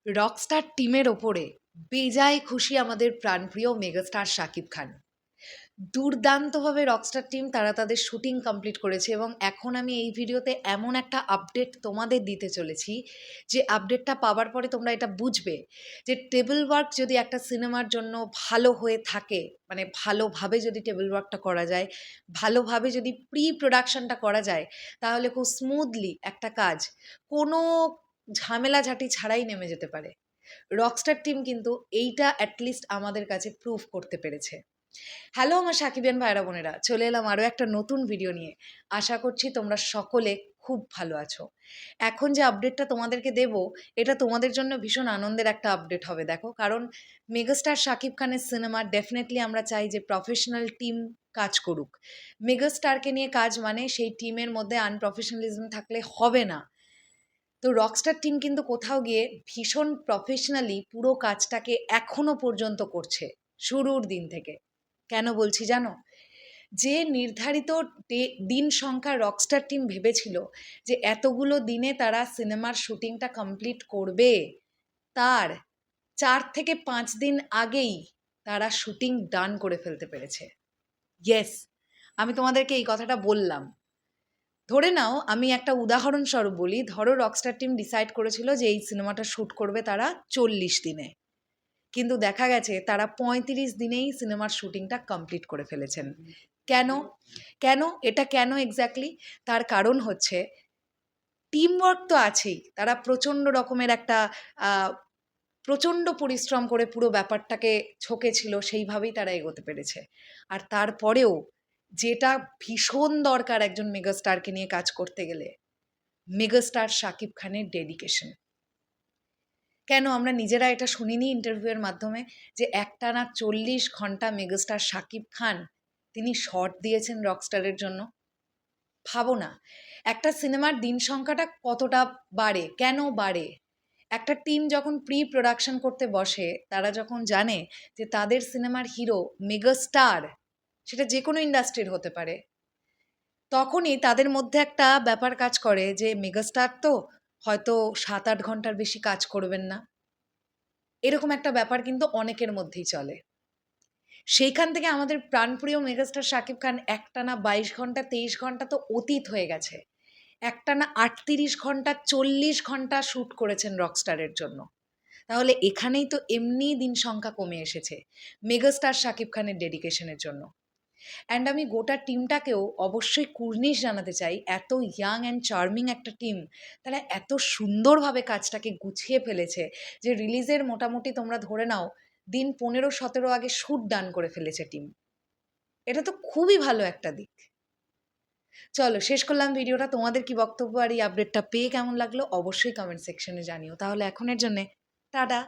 Rockstar টিমের ওপরে বেজায় খুশি আমাদের প্রাণপ্রিয় মেগাস্টার শাকিব খান। দুর্দান্তভাবে রকস্টার টিম তারা তাদের শুটিং কমপ্লিট করেছে এবং এখন আমি এই ভিডিওতে এমন একটা আপডেট তোমাদের দিতে চলেছি যে আপডেটটা পাওয়ার পরে তোমরা এটা বুঝবে যে টেবিল ওয়ার্ক যদি একটা সিনেমার জন্য ভালো হয়ে থাকে, মানে ভালোভাবে যদি টেবিল ওয়ার্কটা করা যায়, ভালোভাবে যদি প্রি প্রোডাকশনটা করা যায়, তাহলে খুব স্মুথলি একটা কাজ কোনো ঝামেলাঝাটি ছাড়াই নেমে যেতে পারে। রকস্টার টিম কিন্তু এইটা অ্যাটলিস্ট আমাদের কাছে প্রুভ করতে পেরেছে। হ্যালো আমার সাকিবিয়ান ভাইরা বোনেরা, চলে এলাম আরও একটা নতুন ভিডিও নিয়ে। আশা করছি তোমরা সকলে খুব ভালো আছো। এখন যে আপডেটটা তোমাদেরকে দেব, এটা তোমাদের জন্য ভীষণ আনন্দের একটা আপডেট হবে। দেখো, কারণ মেগাস্টার শাকিব খানের সিনেমা ডেফিনেটলি আমরা চাই যে প্রফেশনাল টিম কাজ করুক। মেগাস্টারকে নিয়ে কাজ মানে সেই টিমের মধ্যে আনপ্রফেশনালিজম থাকলে হবে না। তো রকস্টার টিম কিন্তু কোথাও গিয়ে ভীষণ প্রফেশনালি পুরো কাজটাকে এখনো পর্যন্ত করছে, শুরুর দিন থেকে। কেন বলছি জানো? যে নির্ধারিত দিন সংখ্যা রকস্টার টিম ভেবেছিল যে এতগুলো দিনে তারা সিনেমার শুটিংটা কমপ্লিট করবে, তার 4 থেকে 5 দিন আগেই তারা শুটিং ডান করে ফেলতে পেরেছে। ইয়েস, আমি তোমাদেরকে এই কথাটা বললাম। ধরে নাও, আমি একটা উদাহরণস্বরূপ বলি, ধরো রকস্টার টিম ডিসাইড করেছিল যে এই সিনেমাটা শ্যুট করবে তারা 40 দিনে, কিন্তু দেখা গেছে তারা 35 দিনেই সিনেমার শুটিংটা কমপ্লিট করে ফেলেছেন। কেন? কেন এটা কেন এক্স্যাক্টলি? তার কারণ হচ্ছে টিম ওয়ার্ক তো আছেই। তারা প্রচণ্ড রকমের একটা প্রচণ্ড পরিশ্রম করে পুরো ব্যাপারটাকে ছিল, সেইভাবেই তারা এগোতে পেরেছে। আর তারপরেও যেটা ভীষণ দরকার একজন মেগাস্টারকে নিয়ে কাজ করতে গেলে, মেগাস্টার শাকিব খানের ডেডিকেশন। কেন আমরা নিজেরা এটা শুনিনি ইন্টারভিউয়ের মাধ্যমে যে একটানা 40 ঘন্টা মেগাস্টার শাকিব খান তিনি শট দিয়েছেন রকস্টারের জন্য? ভাবো না, একটা সিনেমার দিন সংখ্যাটা কতটা বাড়ে, কেন বাড়ে? একটা টিম যখন প্রি প্রোডাকশন করতে বসে, তারা যখন জানে যে তাদের সিনেমার হিরো মেগাস্টার, সেটা যে কোনো ইন্ডাস্ট্রির হতে পারে, তখনই তাদের মধ্যে একটা ব্যাপার কাজ করে যে মেগাস্টার তো হয়তো 7-8 ঘন্টার বেশি কাজ করবেন না। এরকম একটা ব্যাপার কিন্তু অনেকের মধ্যেই চলে। সেইখান থেকে আমাদের প্রাণপ্রিয় মেগাস্টার শাকিব খান একটানা 22 ঘন্টা 23 ঘন্টা তো অতীত হয়ে গেছে, একটানা 38 ঘন্টা 40 ঘন্টা শ্যুট করেছেন রকস্টারের জন্য। তাহলে এখানেই তো এমনিই দিন সংখ্যা কমে এসেছে মেগাস্টার শাকিব খানের ডেডিকেশনের জন্য। অ্যান্ড আমি গোটা টিমটাকেও অবশ্যই কুর্নিশ জানাতে চাই। এত ইয়াং অ্যান্ড চার্মিং একটা টিম, তারা এত সুন্দরভাবে কাজটাকে গুছিয়ে ফেলেছে যে রিলিজের মোটামুটি তোমরা ধরে নাও দিন 15-17 আগে শ্যুট ডান করে ফেলেছে টিম। এটা তো খুবই ভালো একটা দিক। চলো শেষ করলাম ভিডিওটা। তোমাদের কি বক্তব্য আর এই আপডেটটা পেয়ে কেমন লাগলো অবশ্যই কমেন্ট সেকশনে জানিও। তাহলে এখনের জন্যে টাটা।